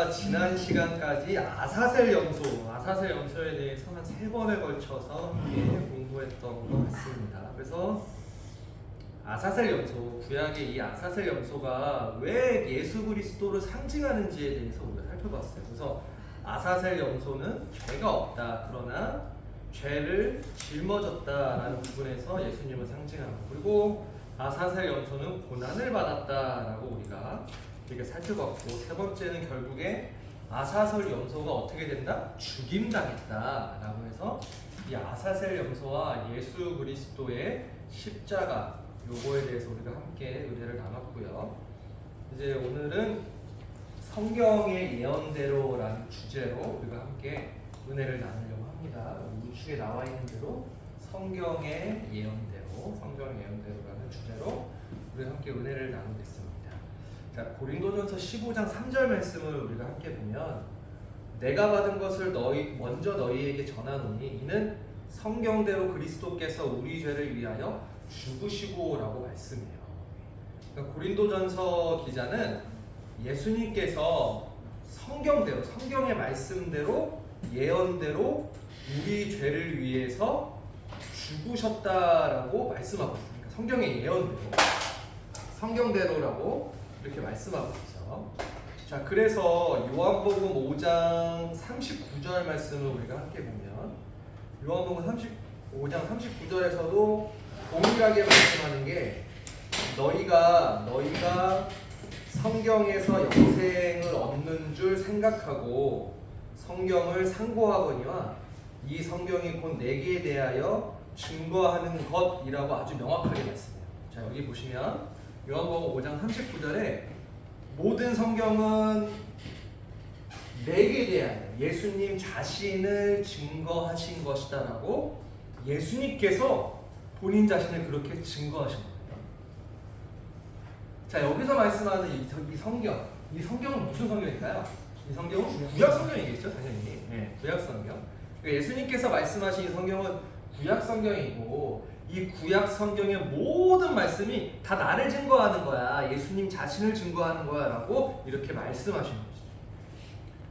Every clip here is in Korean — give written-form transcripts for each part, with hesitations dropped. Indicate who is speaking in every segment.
Speaker 1: 우리가 지난 시간까지 아사셀 염소에 대해서 한 3번에 걸쳐서 함께 공부했던 것 같습니다. 그래서 아사셀 염소, 구약의 이 아사셀 염소가 왜 예수 그리스도를 상징하는지에 대해서 우리가 살펴봤어요. 그래서 아사셀 염소는 죄가 없다, 그러나 죄를 짊어졌다라는 부분에서 예수님을 상징합니다. 그리고 아사셀 염소는 고난을 받았다라고 우리가 이렇게 살펴봤고, 세 번째는 결국에 아사셀 염소가 어떻게 된다? 죽임당했다라고 해서 이 아사셀 염소와 예수 그리스도의 십자가, 요거에 대해서 우리가 함께 은혜를 나눴고요. 이제 오늘은 성경의 예언대로라는 주제로 우리가 함께 은혜를 나누려고 합니다. 우측에 나와 있는 대로 성경의 예언대로라는 주제로 우리가 함께 은혜를 나누겠습니다. 자, 고린도전서 15장 3절 말씀을 우리가 함께 보면, 내가 받은 것을 먼저 너희에게 전하노니 이는 성경대로 그리스도께서 우리 죄를 위하여 죽으시고라고 말씀해요. 그러니까 고린도전서 기자는 예수님께서 성경대로, 성경의 말씀대로, 예언대로 우리 죄를 위해서 죽으셨다라고 말씀하고 있습니다. 그러니까 성경의 예언대로, 성경대로라고 이렇게 말씀하고 있죠. 자, 그래서 요한복음 5장 39절 말씀을 우리가 함께 보면, 요한복음 5장 39절에서도 동일하게 말씀하는 게, 너희가 성경에서 영생을 얻는 줄 생각하고 성경을 상고하거니와 이 성경이 곧 내게 대하여 증거하는 것이라고 아주 명확하게 말씀해요. 자, 여기 보시면 요한복음 5장 39절에 모든 성경은 내게 대하여 예수님 자신을 증거하신 것이다 라고 예수님께서 본인 자신을 그렇게 증거하신 거예요. 자, 여기서 말씀하는 이 성경은 무슨 성경일까요? 이 성경은 구약 성경이겠죠, 당연히. 네, 구약 성경. 그러니까 예수님께서 말씀하신 이 성경은 구약 성경이고, 이 구약 성경의 모든 말씀이 다 나를 증거하는 거야, 예수님 자신을 증거하는 거야 라고 이렇게 말씀하신 거죠.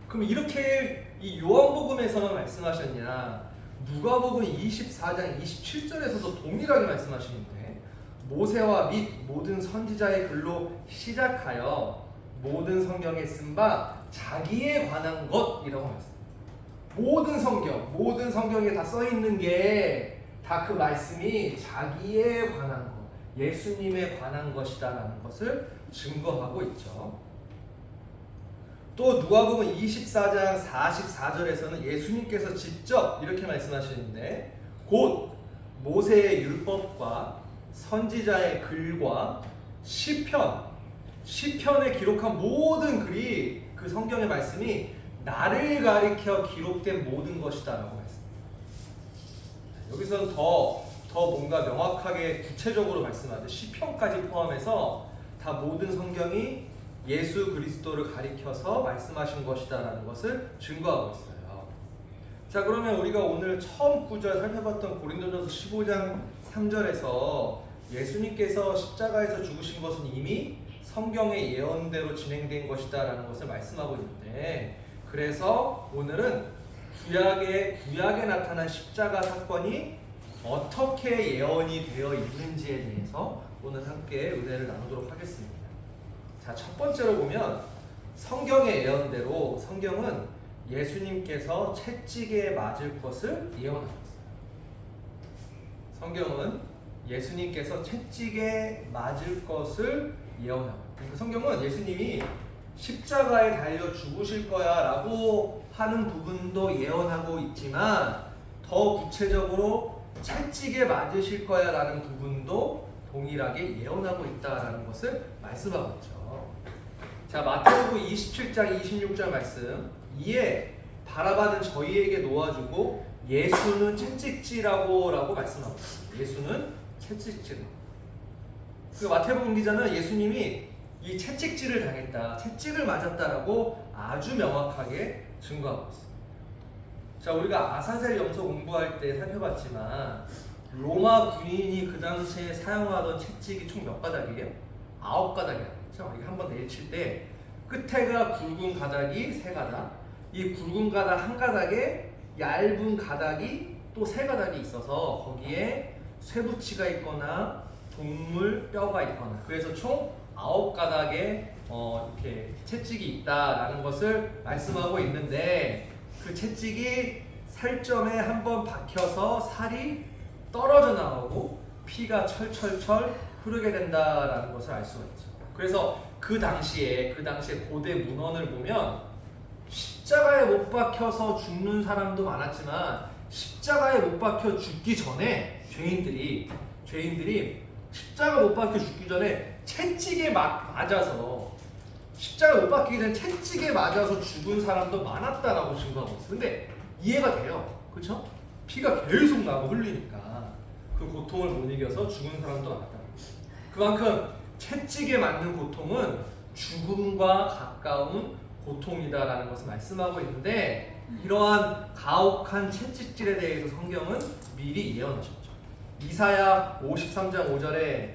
Speaker 1: 그럼 이렇게 이 요한복음에서만 말씀하셨냐, 누가복음 24장 27절에서도 동일하게 말씀하시는데, 모세와 및 모든 선지자의 글로 시작하여 모든 성경에 쓴 바 자기에 관한 것이라고 말씀합니다. 모든 성경에 다 써 있는 게 다 그 말씀이 자기에 관한 것, 예수님에 관한 것이다라는 것을 증거하고 있죠. 또 누가복음 24장 44절에서는 예수님께서 직접 이렇게 말씀하시는데, 곧 모세의 율법과 선지자의 글과 시편에 기록한 모든 글이, 그 성경의 말씀이 나를 가리켜 기록된 모든 것이다라고 말씀합니다. 여기서는 더 뭔가 명확하게 구체적으로 말씀하죠. 시편까지 포함해서 다 모든 성경이 예수 그리스도를 가리켜서 말씀하신 것이다라는 것을 증거하고 있어요. 자, 그러면 우리가 오늘 처음 구절 살펴봤던 고린도전서 15장 3절에서 예수님께서 십자가에서 죽으신 것은 이미 성경의 예언대로 진행된 것이다라는 것을 말씀하고 있는데, 그래서 오늘은 구약에 나타난 십자가 사건이 어떻게 예언이 되어 있는지에 대해서 오늘 함께 은혜를 나누도록 하겠습니다. 자, 첫 번째로 보면 성경의 예언대로 성경은 예수님께서 채찍에 맞을 것을 예언하고 있어요. 성경은 예수님께서 채찍에 맞을 것을 예언하고 있어요. 그러니까 성경은 예수님이 십자가에 달려 죽으실 거야 라고 하는 부분도 예언하고 있지만, 더 구체적으로 채찍에 맞으실 거야 라는 부분도 동일하게 예언하고 있다라는 것을 말씀하고 있죠. 자, 마태복음 27장 26절 말씀, 이에 바라바는 저희에게 놓아주고 예수는 채찍질하고 라고 말씀하고 있습니다. 예수는 채찍질. 그 마태복음 기자는 예수님이 이 채찍질을 당했다, 채찍을 맞았다라고 아주 명확하게 증거하고 있습니다. 자, 우리가 아사셀 염소 공부할 때 살펴봤지만, 로마 군인이 그 당시에 사용하던 채찍이 총 몇 가닥이에요? 9가닥이에요. 자, 우리가 한번 내리칠 때 끝에가 굵은 가닥이 세 가닥, 이 굵은 가닥 한 가닥에 얇은 가닥이 또 세 가닥이 있어서 거기에 쇠붙이가 있거나 동물 뼈가 있거나, 그래서 총 9가닥의 이렇게 채찍이 있다라는 것을 말씀하고 있는데, 그 채찍이 살점에 한번 박혀서 살이 떨어져 나오고 피가 철철철 흐르게 된다라는 것을 알 수가 있죠. 그래서 그 당시에 고대 문헌을 보면 십자가에 못 박혀서 죽는 사람도 많았지만, 십자가에 못 박혀 죽기 전에 죄인들이 십자가 못 박혀 죽기 전에 채찍에 맞아서, 십자가 못 박히기 전에 채찍에 맞아서 죽은 사람도 많았다라고 증거하고 있어요. 근데 이해가 돼요. 그렇죠? 피가 계속 나고 흘리니까 그 고통을 못 이겨서 죽은 사람도 많았다. 그만큼 채찍에 맞는 고통은 죽음과 가까운 고통이다라는 것을 말씀하고 있는데, 이러한 가혹한 채찍질에 대해서 성경은 미리 예언하셨죠. 이사야 53장 5절에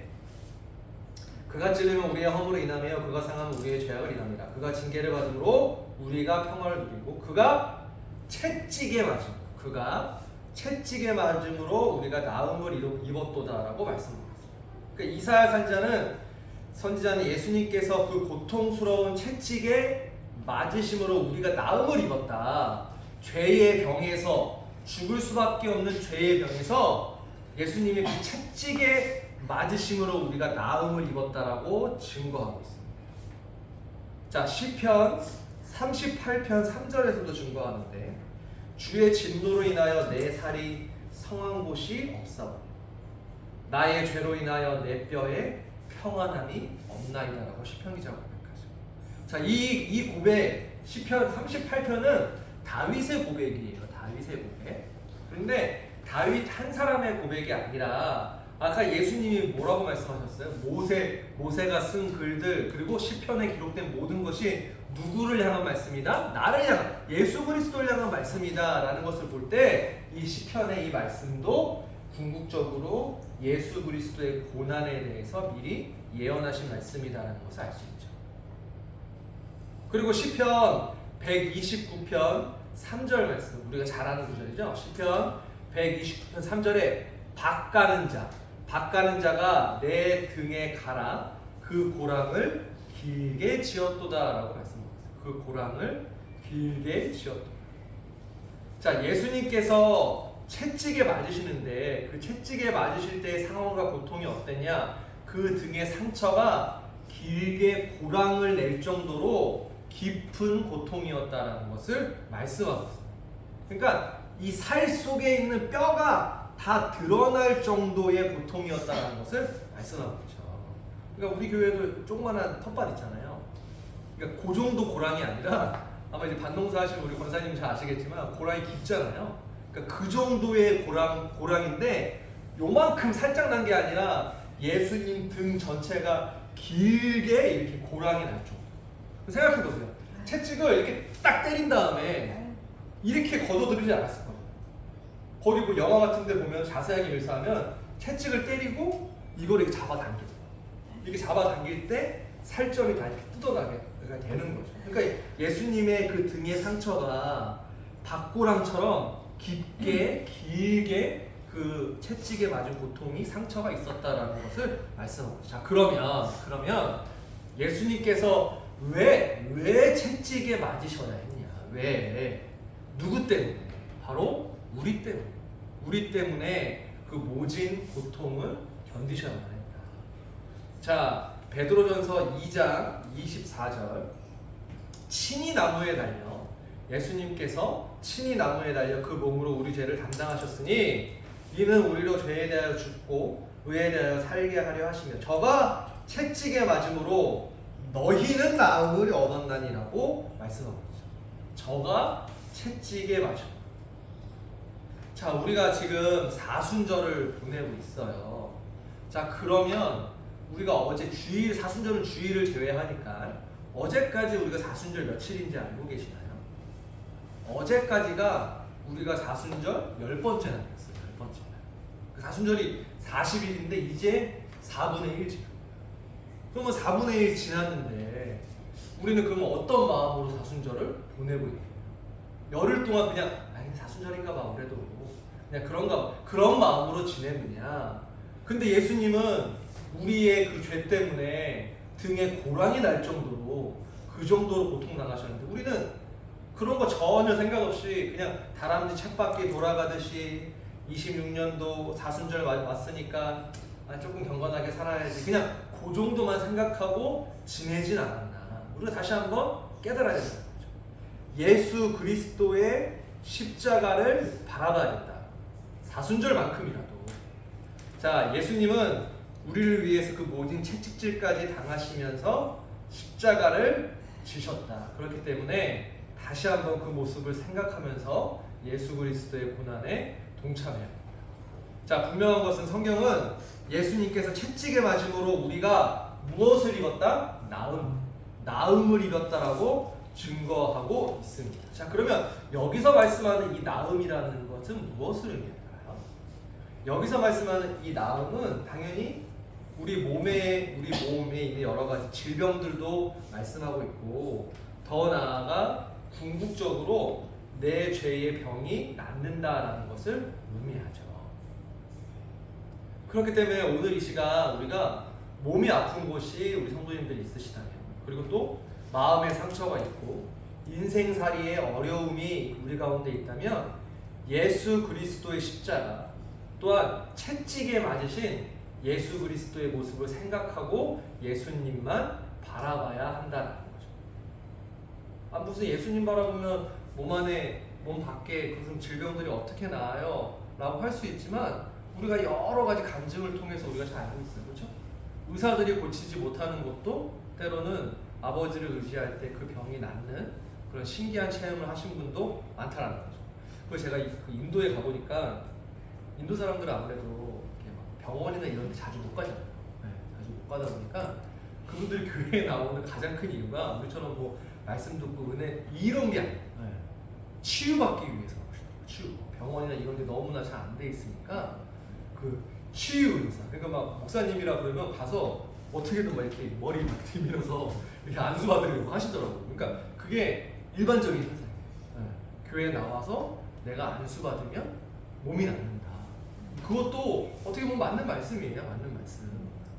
Speaker 1: 그가 찔리면 우리의 허물을 인하며 그가 상하면 우리의 죄악을 인합니다. 그가 징계를 받음으로 우리가 평화를 누리고 그가 채찍에 맞음으로 우리가 나음을 입었도다라고 말씀합니다. 그러니까 이사야 선지자는 예수님께서 그 고통스러운 채찍에 맞으심으로 우리가 나음을 입었다. 죄의 병에서, 죽을 수밖에 없는 죄의 병에서 예수님이 그 채찍에 맞으심으로 우리가 나음을 입었다라고 증거하고 있습니다. 자, 시편 38편 3절에서도 증거하는데, 주의 진노로 인하여 내 살이 성한 곳이 없사오니 나의 죄로 인하여 내 뼈에 평안함이 없나이다라고 시편 기자가 고백하죠. 자, 이 고백, 시편 38편은 다윗의 고백이에요. 다윗의 고백. 그런데 다윗 한 사람의 고백이 아니라, 아까 예수님이 뭐라고 말씀하셨어요? 모세가 쓴 글들, 그리고 시편에 기록된 모든 것이 누구를 향한 말씀이다? 나를 향한, 예수 그리스도를 향한 말씀이다 라는 것을 볼 때, 이 시편의 이 말씀도 궁극적으로 예수 그리스도의 고난에 대해서 미리 예언하신 말씀이다라는 것을 알 수 있죠. 그리고 시편 129편 3절 말씀, 우리가 잘 아는 구절이죠. 시편 129편 3절에 박 가는 자가 내 등에 가라 그 고랑을 길게 지었도다라고 말씀하셨어요. 그 고랑을 길게 지었도다. 자, 예수님께서 채찍에 맞으시는데 그 채찍에 맞으실 때의 상황과 고통이 어땠냐? 그 등의 상처가 길게 고랑을 낼 정도로 깊은 고통이었다라는 것을 말씀하고 있습니다. 그러니까 이 살 속에 있는 뼈가 다 드러날 정도의 고통이었다라는 것을 말씀하고 있죠. 그러니까 우리 교회도 조그만한 텃밭 있잖아요. 그러니까 그 정도 고랑이 아니라, 아마 이제 반농사 하시는 우리 권사님 잘 아시겠지만 고랑이 깊잖아요. 그러니까 그 정도의 고랑인데 요만큼 살짝 난 게 아니라 예수님 등 전체가 길게 이렇게 고랑이 날 정도. 생각해 보세요. 채찍을 이렇게 딱 때린 다음에 이렇게 걷어들이지 않았을 거예요. 거기 뭐 영화 같은 데 보면 자세하게 묘사하면 채찍을 때리고 이걸 이렇게 잡아당겨요. 이렇게 잡아당길 때 살점이 다 이렇게 뜯어나게 되는 거죠. 그러니까 예수님의 그 등의 상처가 박고랑처럼 깊게 길게 그 채찍에 맞은 고통이 상처가 있었다라는 것을 말씀하고 있죠. 자, 그러면 예수님께서 왜 채찍에 맞으셔야 했냐? 왜? 누구 때문에? 바로 우리 때문에. 우리 때문에 그 모진 고통을 견디셔야 합니다. 자, 베드로전서 2장 24절. 친히 나무에 달려, 예수님께서 친히 나무에 달려 그 몸으로 우리 죄를 담당하셨으니 이는 우리로 죄에 대하여 죽고 의에 대하여 살게 하려 하시며 저가 채찍에 맞음으로 너희는 나음을 얻었나니라고 말씀하고 있죠. 저가 채찍에 맞음. 자, 우리가 지금 사순절을 보내고 있어요. 자, 그러면 우리가 어제 사순절은 주일을 제외하니까 어제까지 우리가 사순절 며칠인지 알고 계시나요? 어제까지가 우리가 사순절 10번째 날이었어요. 10번째 날. 그 사순절이 40일인데 이제 4분의 1 지나. 그러면 4분의 1 지났는데 우리는 그러면 어떤 마음으로 사순절을 보내고 있는 거예요? 열흘 동안 그냥 사순절인가 봐 그래도 그냥 그런 마음으로 지내느냐? 근데 예수님은 우리의 그 죄 때문에 등에 고랑이 날 정도로 그 정도로 고통당하셨는데 우리는 그런 거 전혀 생각 없이 그냥 다람쥐 쳇바퀴 돌아가듯이 26년도 사순절 왔으니까 조금 경건하게 살아야지 그냥 그 정도만 생각하고 지내진 않았나. 우리가 다시 한번 깨달아야 된다는 거죠. 예수 그리스도의 십자가를 바라봐야겠다. 사순절만큼이라도. 자, 예수님은 우리를 위해서 그 모든 채찍질까지 당하시면서 십자가를 지셨다. 그렇기 때문에 다시 한번 그 모습을 생각하면서 예수 그리스도의 고난에 동참해야 합니다. 자, 분명한 것은 성경은 예수님께서 채찍에 맞음으로 우리가 무엇을 입었다? 나음을 입었다라고 증거하고 있습니다. 자, 그러면 여기서 말씀하는 이 나음이라는 것은 무엇을 의미할까요? 여기서 말씀하는 이 나음은 당연히 우리 몸에 있는 여러 가지 질병들도 말씀하고 있고 더 나아가 궁극적으로 내 죄의 병이 낫는다라는 것을 의미하죠. 그렇기 때문에 오늘 이 시간 우리가 몸이 아픈 곳이 우리 성도님들이 있으시다면 그리고 또 마음의 상처가 있고 인생살이의 어려움이 우리 가운데 있다면 예수 그리스도의 십자가 또한 채찍에 맞으신 예수 그리스도의 모습을 생각하고 예수님만 바라봐야 한다는 거죠. 무슨 예수님 바라보면 몸 밖에 무슨 질병들이 어떻게 나아요? 라고 할 수 있지만 우리가 여러 가지 간증을 통해서 우리가 잘 알고 있어요. 그렇죠? 의사들이 고치지 못하는 것도 때로는 아버지를 의지할 때 그 병이 낫는 그런 신기한 체험을 하신 분도 많다는 거죠. 그래서 제가 그 인도에 가보니까 인도 사람들은 아무래도 이렇게 막 병원이나 이런 데 자주 못 가잖아요. 네, 자주 못 가다 보니까 그분들이 교회에 나오는 가장 큰 이유가 우리처럼 뭐 말씀 듣고 은혜 이런 게 아니에요. 네. 치유받기 위해서 오시더라고요. 치유. 병원이나 이런 데 너무나 잘 안 돼 있으니까 그 치유 의사. 그러니까 막 목사님이라 그러면 가서 어떻게든 막 이렇게 머리 막 들밀어서 이렇게 안수받으려고 하시더라고요. 그러니까 그게 일반적인 현상이에요. 네. 교회에 나와서 내가 안수받으면 몸이 낫는다. 그것도 어떻게 보면 맞는 말씀이에요. 맞는 말씀.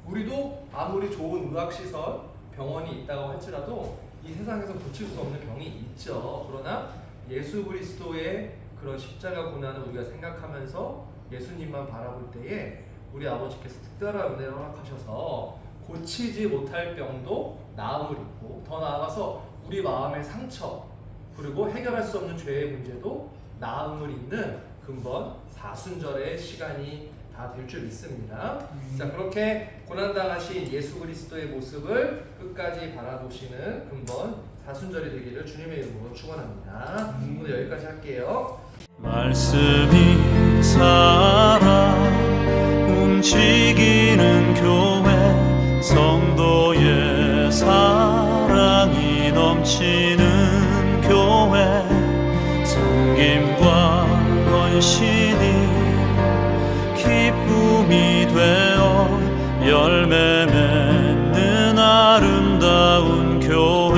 Speaker 1: 우리도 아무리 좋은 의학시설, 병원이 있다고 할지라도 이 세상에서 고칠 수 없는 병이 있죠. 그러나 예수 그리스도의 그런 십자가 고난을 우리가 생각하면서 예수님만 바라볼 때에 우리 아버지께서 특별한 은혜를 허락하셔서 고치지 못할 병도 나음을 입고 더 나아가서 우리 마음의 상처 그리고 해결할 수 없는 죄의 문제도 나음을 입는 근본 사순절의 시간이 다 될 줄 믿습니다. 자, 그렇게 고난당하신 예수 그리스도의 모습을 끝까지 바라보시는 근본 사순절이 되기를 주님의 이름으로 축원합니다. 오늘 여기까지 할게요.
Speaker 2: 말씀이 살아 움직이는 교회 성도의 사랑이 넘치는 교회 섬김과 헌신이 기쁨이 되어 열매 맺는 아름다운 교회